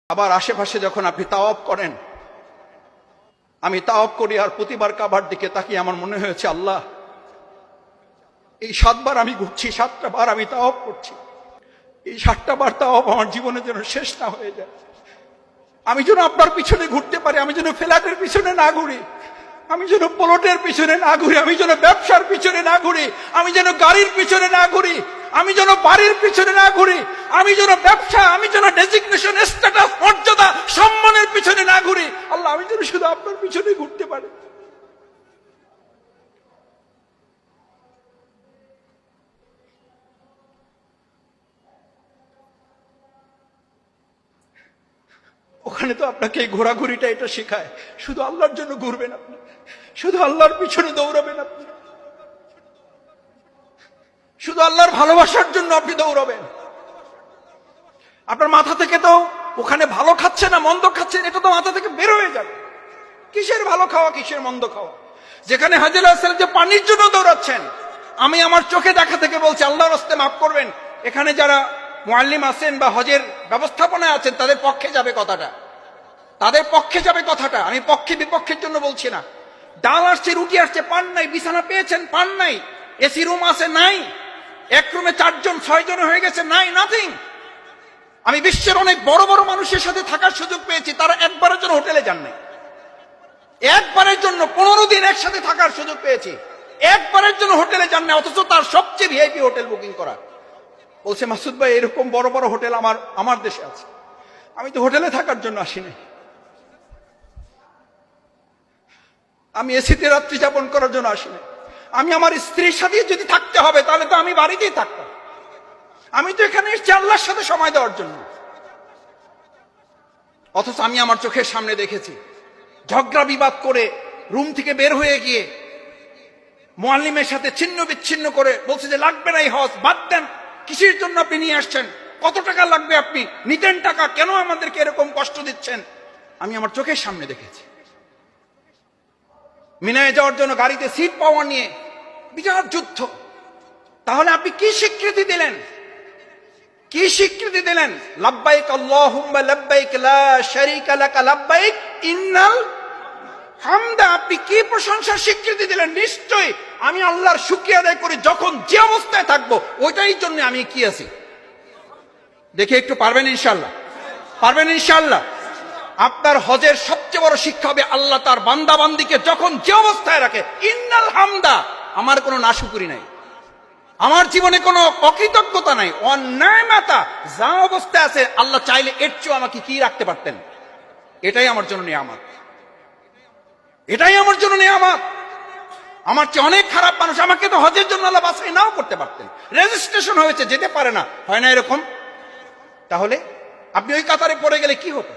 আবার আশেপাশে যখন আপনি তাওয়াফ করেন, আমি তাওয়াফ করি আর প্রতিবার কাবার দিকে তাকিয়ে আমার মনে হয়েছে, আল্লাহ এই 7 বার আমি ঘুরছি, 7টা বার আমি তাওয়াফ করছি, এই 7টা বার তাওয়াফ আমার জীবনে যেন শেষ না হয়ে যায়। আমি যেন আপনার পিছনে ঘুরতে পারি, আমি যেন ফ্ল্যাটের পিছনে না ঘুরি, আমি যেন প্লটের পিছনে না ঘুরি, আমি যেন ব্যবসার পিছনে না ঘুরি, আমি যেন গাড়ির পিছনে না ঘুরি, আমি যেন বাড়ির পিছনে না ঘুরি, আমি যেন ব্যবসা, আমি যেন ডেজিগনেশন, স্ট্যাটাস, মর্যাদা, সম্মানের পিছনে না ঘুরি। আল্লাহ, আমি যেন শুধু আপনার পিছনে ঘুরতে পারি। ওখানে তো আপনাকে এই ঘোরাঘুরিটা এটা শেখায়, শুধু আল্লাহর জন্য ঘুরবেন আপনি, শুধু আল্লাহর পিছনে দৌড়াবেন আপনি, শুধু আল্লাহর ভালোবাসার জন্য আপনি দৌড়াবেন। আপনার মাথা থেকে তো ওখানে ভালো খাচ্ছে না মন্দ খাচ্ছেন, এটা তো মাথা থেকে বের হয়ে যাবে। কিসের ভালো খাওয়া, কিসের মন্দ খাওয়া? যেখানে হাজী আলাইহিস সালাম যে পানির জন্য দৌড়াচ্ছেন, আমি আমার চোখে দেখা থেকে বলছি, আল্লাহর রাস্তায় মাফ করবেন, এখানে যারা মুআল্লিম আছেন বা হজের ব্যবস্থাপনায় আছেন তাদের পক্ষে যাবে কথাটা, তাদের পক্ষে যাবে কথাটা, আমি পক্ষে বিপক্ষের জন্য বলছি না। ডাল আসছে, রুটি আসছে, পান নাই, বিছানা পেয়েছেন, পান নাই, এসি রুম আছে, নাই, এক রুমে 4 জন 6 জন হয়ে গেছে, নাই, নাথিং। আমি বিশ্বের অনেক বড় বড় মানুষের সাথে থাকার সুযোগ পেয়েছি, তারা একবারের জন্য হোটেলে যান নাই, একবারের জন্য 15 দিন একসাথে থাকার সুযোগ পেয়েছি, একবারের জন্য হোটেলে যান না, অথচ তার সবচেয়ে ভিআইপি হোটেল বুকিং করা। বলছে, মাসুদ ভাই এরকম বড় বড় হোটেল আমার দেশে আছে, আমি তো হোটেলে থাকার জন্য আসিনি, আমি এসিতে রাত্রি যাপন করার জন্য আসিনি, আমি আমার স্ত্রীর সাথে যদি থাকতে হবে তাহলে তো আমি বাড়িতেই থাকতাম, আমি তো এখানে এসেছি আল্লাহর সাথে সময় দেওয়ার জন্য। অথচ আমি আমার চোখের সামনে দেখেছি ঝগড়া বিবাদ করে রুম থেকে বের হয়ে গিয়ে মুআল্লিমের সাথে ছিন্ন বিচ্ছিন্ন করে বলছে যে লাগবে না এই হজ, বাদ দেন, কিসের জন্য আপনি নিয়ে আসছেন, কত টাকা লাগবে, আপনি নিতেন টাকা, কেন আমাদেরকে এরকম কষ্ট দিচ্ছেন? আমি আমার চোখের সামনে দেখেছি। মিনায় যাওয়ার জন্য গাড়িতে সিট পাওয়া নিয়ে বিরাট যুদ্ধ। তাহলে আপনি কি স্বীকৃতি দিলেন, কি স্বীকৃতি দিলেন? লাব্বাইক আল্লাহুম্মা লাব্বাইক লা শারীকা লাকা লাব্বাইক ইন্নাল হামদা। আপনি কি প্রশংসার স্বীকৃতি দিলেন? নিশ্চয়ই আমি আল্লাহর শুকরিয়া আদায় করি যখন যে অবস্থায় থাকবো, ওইটাই জন্য আমি কি আছি। দেখে একটু পারবেন ইনশাআল্লাহ, পারবেন ইনশাআল্লাহ। আপনার হজের সবচেয়ে বড় শিক্ষা হবে আল্লাহ তার বান্দা বান্দিকে যখন যে অবস্থায় রাখে, ইন্নাল হামদা, আমার কোনো নাশুকরি নাই, আমার জীবনে কোনো অকৃতজ্ঞতা নাই, অন্যায়মাতা, যা অবস্থায় আছে আল্লাহ চাইলে এর চেয়েও আমাকে কি রাখতে পারতেন। এটাই আমার জন্য নিয়ামত, এটাই আমার জন্য নিয়ামত। আমার চেয়ে অনেক খারাপ মানুষ, আমাকে তো হজের জন্য আল্লাহ বাছাই নাও করতে পারতেন, রেজিস্ট্রেশন হয়েছে যেতে পারে না, হয় না এরকম? তাহলে আপনি ওই কাতারে পড়ে গেলে কি হতো?